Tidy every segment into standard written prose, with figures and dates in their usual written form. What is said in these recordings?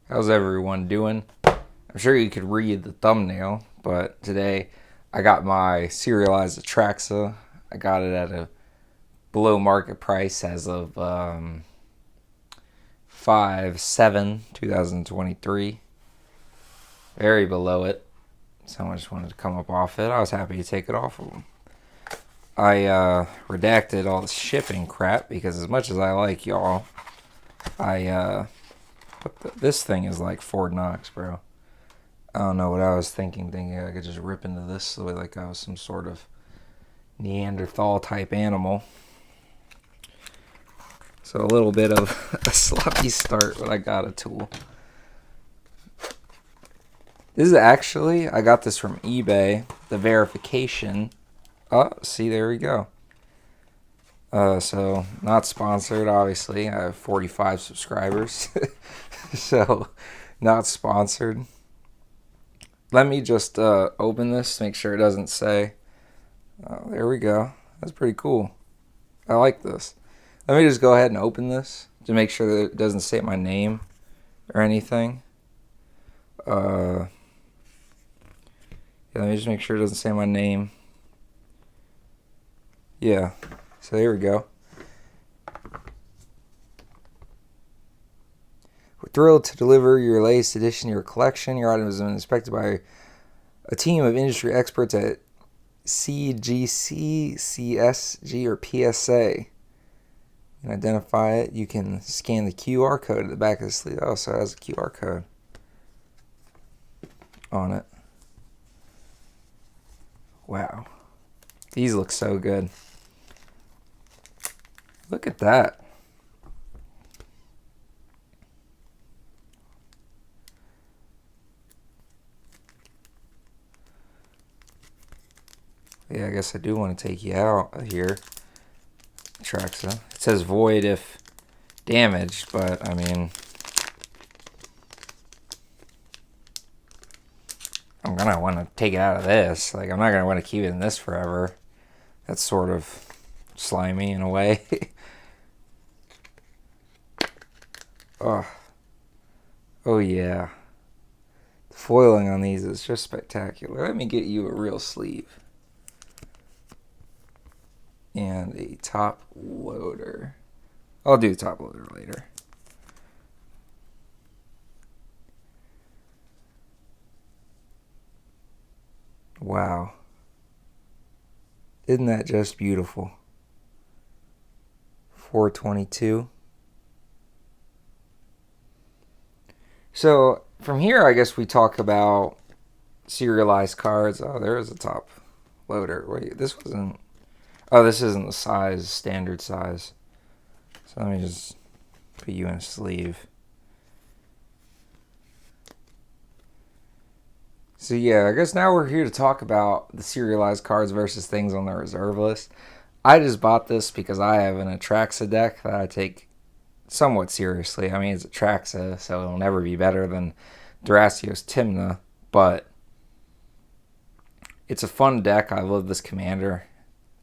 How's everyone doing? I'm sure you could read the thumbnail, but today I got my serialized Atraxa. I got it at a below market price as of 5/7/2023. Very below it. Someone just wanted to come up off it. I was happy to take it off of them. I redacted all the shipping crap because as much as I like y'all, this thing is like Fort Knox, bro. I don't know what I was thinking I could just rip into this the way like I was some sort of Neanderthal type animal. So a little bit of a sloppy start, but I got a tool. This is actually, I got this from eBay, the verification. Oh, see, there we go. So not sponsored, obviously. I have 45 subscribers. So not sponsored. Let me just open this to make sure it doesn't say. Oh, there we go. That's pretty cool. I like this. Let me just go ahead and open this to make sure that it doesn't say my name or anything. Yeah, let me just make sure it doesn't say my name. Yeah, so here we go. We're thrilled to deliver your latest addition to your collection. Your item has been inspected by a team of industry experts at CGC, CSG, or PSA. You can identify it. You can scan the QR code at the back of the sleeve. Oh, so it has a QR code on it. Wow. These look so good. Look at that. Yeah, I guess I do want to take you out here. Atraxa. It says void if damaged, but I mean, I'm gonna want to take it out of this. Like, I'm not gonna want to keep it in this forever. That's sort of slimy in a way. Oh, oh yeah. The foiling on these is just spectacular. Let me get you a real sleeve and a top loader. I'll do top loader later. Wow. Isn't that just beautiful? 422. So from here, I guess we talk about serialized cards. Oh, there is a top loader. Wait, this wasn't. Oh, this isn't the size, standard size. So let me just put you in a sleeve. So yeah, I guess now we're here to talk about the serialized cards versus things on the reserve list. I just bought this because I have an Atraxa deck that I take somewhat seriously. I mean, it's Atraxa, so it'll never be better than Thrasios Timna, but it's a fun deck. I love this commander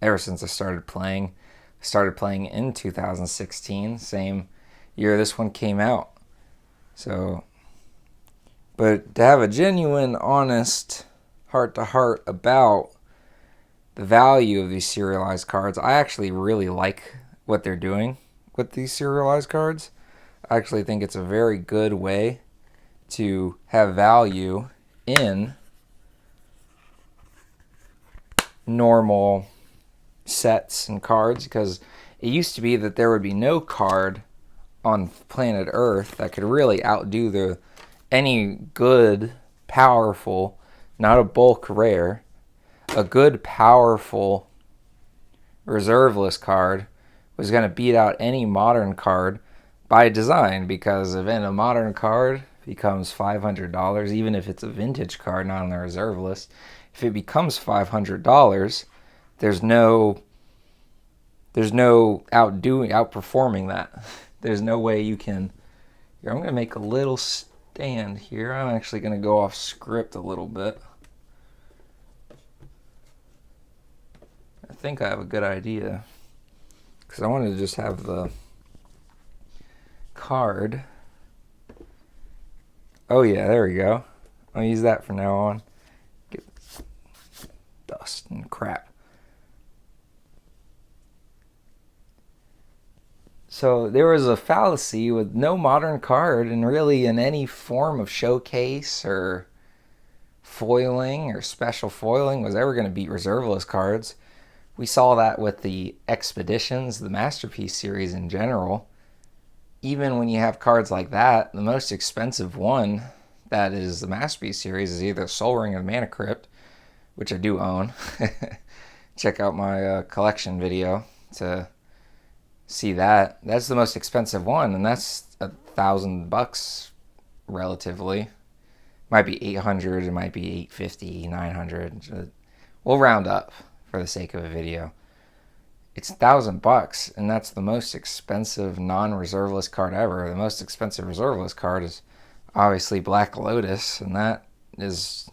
ever since I started playing. I started playing in 2016, same year this one came out. So, but to have a genuine, honest, heart-to-heart about the value of these serialized cards, I actually really like what they're doing with these serialized cards. I actually think it's a very good way to have value in normal sets and cards, because it used to be that there would be no card on planet Earth that could really outdo any good, powerful, not a bulk rare, a good, powerful reserve list card was going to beat out any modern card by design, because if a modern card becomes $500, even if it's a vintage card not on the reserve list, if it becomes $500, there's no outperforming that. There's no way you can. Here, I'm going to make a little stand here. I'm actually going to go off script a little bit. I think I have a good idea, because I wanted to just have the card Oh yeah, there we go. I'll use that from now on. Get dust and crap. So there was a fallacy with no modern card and really in any form of showcase or foiling or special foiling was ever going to beat reserveless cards. We saw that with the Expeditions, the Masterpiece series in general. Even when you have cards like that, the most expensive one that is the Masterpiece series is either Soul Ring or Mana Crypt, which I do own. Check out my collection video to see that. That's the most expensive one, and that's $1,000 relatively. Might be 800, it might be 850, 900. We'll round up for the sake of a video. It's $1,000, and that's the most expensive non-reserveless card ever. The most expensive reserveless card is obviously Black Lotus, and that is,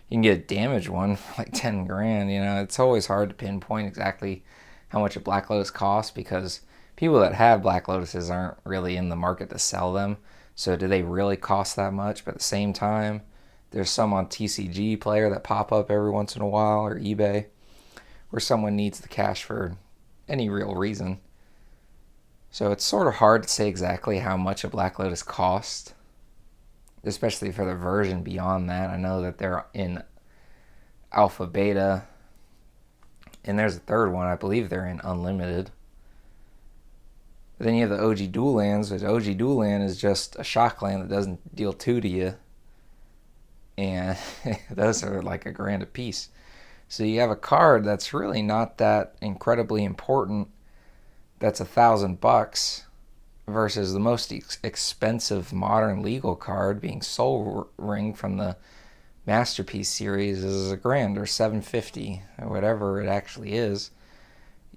you can get a damaged one for like 10 grand. You know, it's always hard to pinpoint exactly how much a Black Lotus costs because people that have Black Lotuses aren't really in the market to sell them. So do they really cost that much? But at the same time, there's some on TCG Player that pop up every once in a while, or eBay, where someone needs the cash for any real reason. So it's sort of hard to say exactly how much a Black Lotus cost, especially for the version beyond that. I know that they're in Alpha, Beta, and there's a third one. I believe they're in Unlimited. But then you have the OG Dual Lands, which OG Dual Land is just a shock land that doesn't deal 2 to you. And those are like $1,000 a piece. So you have a card that's really not that incredibly important. That's $1,000 versus the most expensive modern legal card being Soul Ring from the Masterpiece series is $1,000 or $750 or whatever it actually is.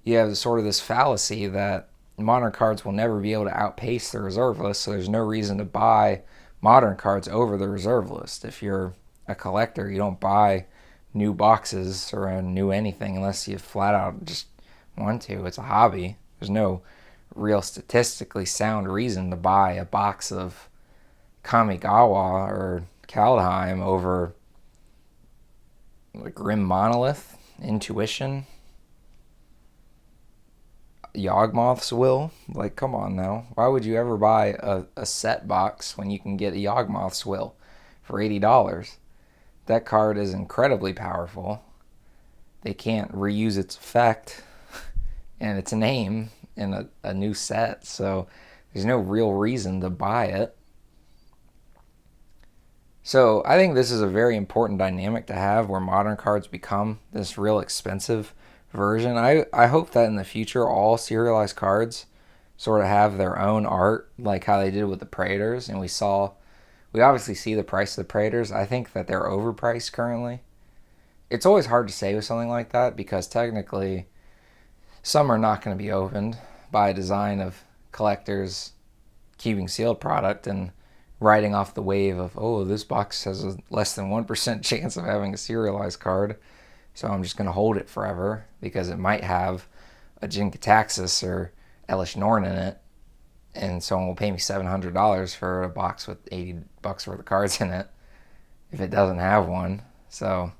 You have sort of this fallacy that modern cards will never be able to outpace the reserve list, so there's no reason to buy modern cards over the reserve list. If you're a collector, you don't buy new boxes or a new anything unless you flat out just want to. It's a hobby. There's no real statistically sound reason to buy a box of Kamigawa or Kaldheim over like Grim Monolith, Intuition, Yawgmoth's Will. Like, come on now. Why would you ever buy a set box when you can get a Yawgmoth's Will for $80? That card is incredibly powerful. They can't reuse its effect and its name in a new set, so there's no real reason to buy it. So I think this is a very important dynamic to have where modern cards become this real expensive version. I hope that in the future all serialized cards sort of have their own art, like how they did with the Praetors, and we obviously see the price of the Praetors. I think that they're overpriced currently. It's always hard to say with something like that because technically some are not going to be opened by design of collectors keeping sealed product and riding off the wave of, oh, this box has a less than 1% chance of having a serialized card, so I'm just going to hold it forever because it might have a Jin-Gitaxias or Elish Norn in it, and someone will pay me $700 for a box with $80 worth of cards in it if it doesn't have one. So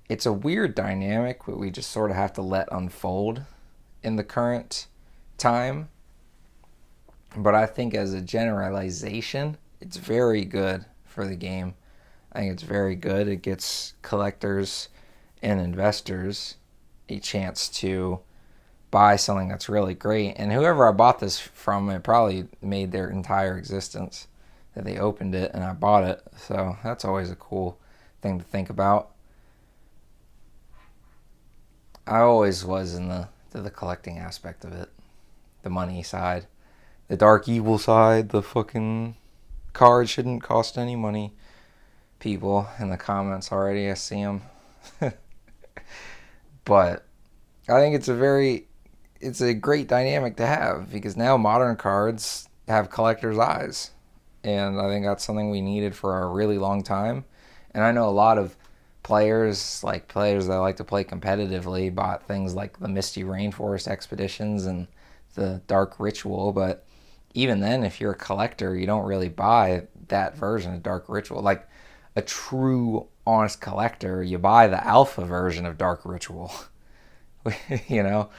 it's a weird dynamic that we just sort of have to let unfold in the current time. But I think as a generalization, it's very good for the game. I think it's very good. It gets collectors and investors a chance to buy something that's really great. And whoever I bought this from, it probably made their entire existence that they opened it and I bought it. So that's always a cool thing to think about. I always was in the collecting aspect of it, the money side. The dark evil side, the fucking card shouldn't cost any money. People in the comments already, I see them. But I think it's a great dynamic to have because now modern cards have collector's eyes. And I think that's something we needed for a really long time. And I know a lot of players that like to play competitively, bought things like the Misty Rainforest Expeditions and the Dark Ritual, but even then, if you're a collector, you don't really buy that version of Dark Ritual. Like a true, honest collector, you buy the alpha version of Dark Ritual. You know,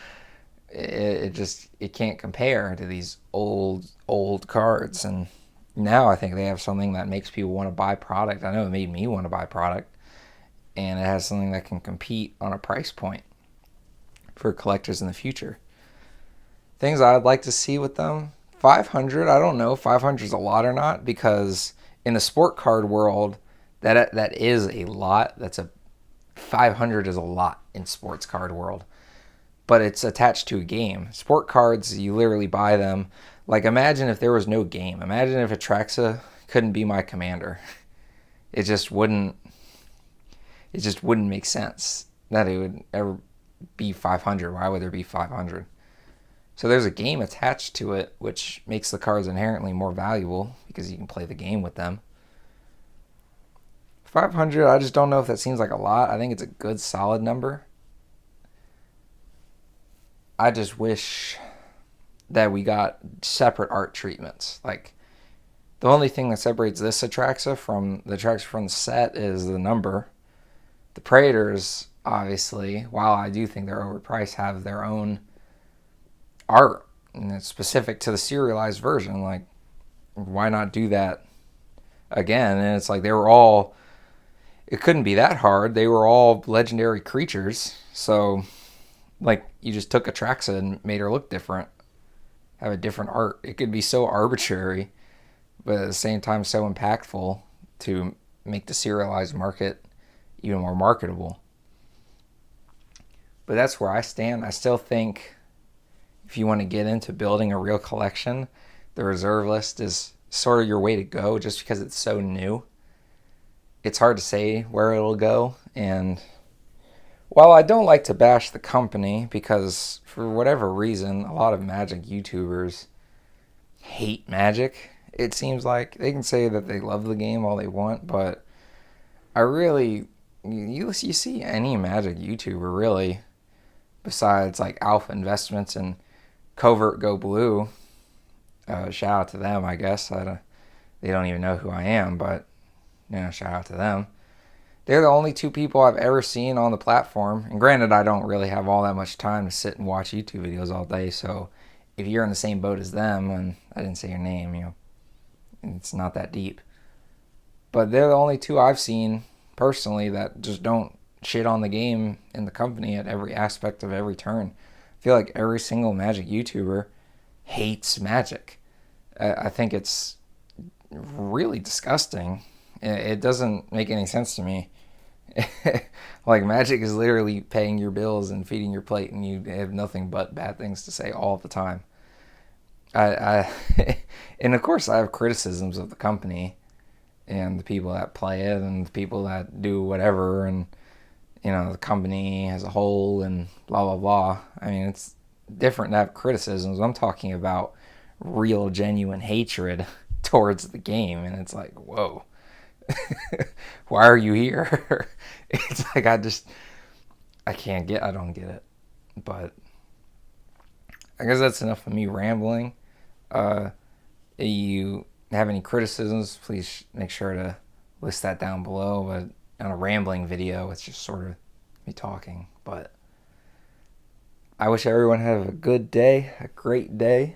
it just it can't compare to these old cards. And now I think they have something that makes people want to buy product. I know it made me want to buy product, and it has something that can compete on a price point for collectors in the future. Things I'd like to see with them: 500. I don't know if 500 is a lot or not, because in the sport card world, that is a lot. That's a 500 is a lot in sports card world, but it's attached to a game. Sport cards, you literally buy them. Like, imagine if there was no game. Imagine if Atraxa couldn't be my commander. It just wouldn't. It just wouldn't make sense that it would ever be 500. Why would there be 500? So there's a game attached to it, which makes the cards inherently more valuable because you can play the game with them. 500, I just don't know if that seems like a lot. I think it's a good, solid number. I just wish that we got separate art treatments. Like, the only thing that separates this Atraxa from the set is the number. The Praetors, obviously, while I do think they're overpriced, have their own art, and it's specific to the serialized version. Like, why not do that again? And it's like they were all, it couldn't be that hard. They were all legendary creatures. So, like, you just took Atraxa and made her look different, have a different art. It could be so arbitrary, but at the same time so impactful to make the serialized market even more marketable. But that's where I stand. I still think if you want to get into building a real collection, the reserve list is sort of your way to go, just because it's so new. It's hard to say where it'll go. And while I don't like to bash the company, because for whatever reason, a lot of Magic YouTubers hate Magic, it seems like. They can say that they love the game all they want, but I really, you see any Magic YouTuber really, besides like Alpha Investments and Covert Go Blue, shout out to them, I guess. They don't even know who I am, but shout out to them. They're the only two people I've ever seen on the platform. And granted, I don't really have all that much time to sit and watch YouTube videos all day. So if you're in the same boat as them, and I didn't say your name, it's not that deep. But they're the only two I've seen personally that just don't shit on the game and the company at every aspect of every turn. I feel like every single Magic YouTuber hates Magic. I think it's really disgusting. It doesn't make any sense to me. Like, Magic is literally paying your bills and feeding your plate, and you have nothing but bad things to say all the time. I and of course I have criticisms of the company and the people that play it and the people that do whatever, and the company as a whole and blah blah blah. I mean, it's different to have criticisms. I'm talking about real genuine hatred towards the game, and it's like, whoa. Why are you here? It's like I don't get it. But I guess that's enough of me rambling. If you have any criticisms, please make sure to list that down below. But on a rambling video, it's just sort of me talking. But I wish everyone had a good day, a great day.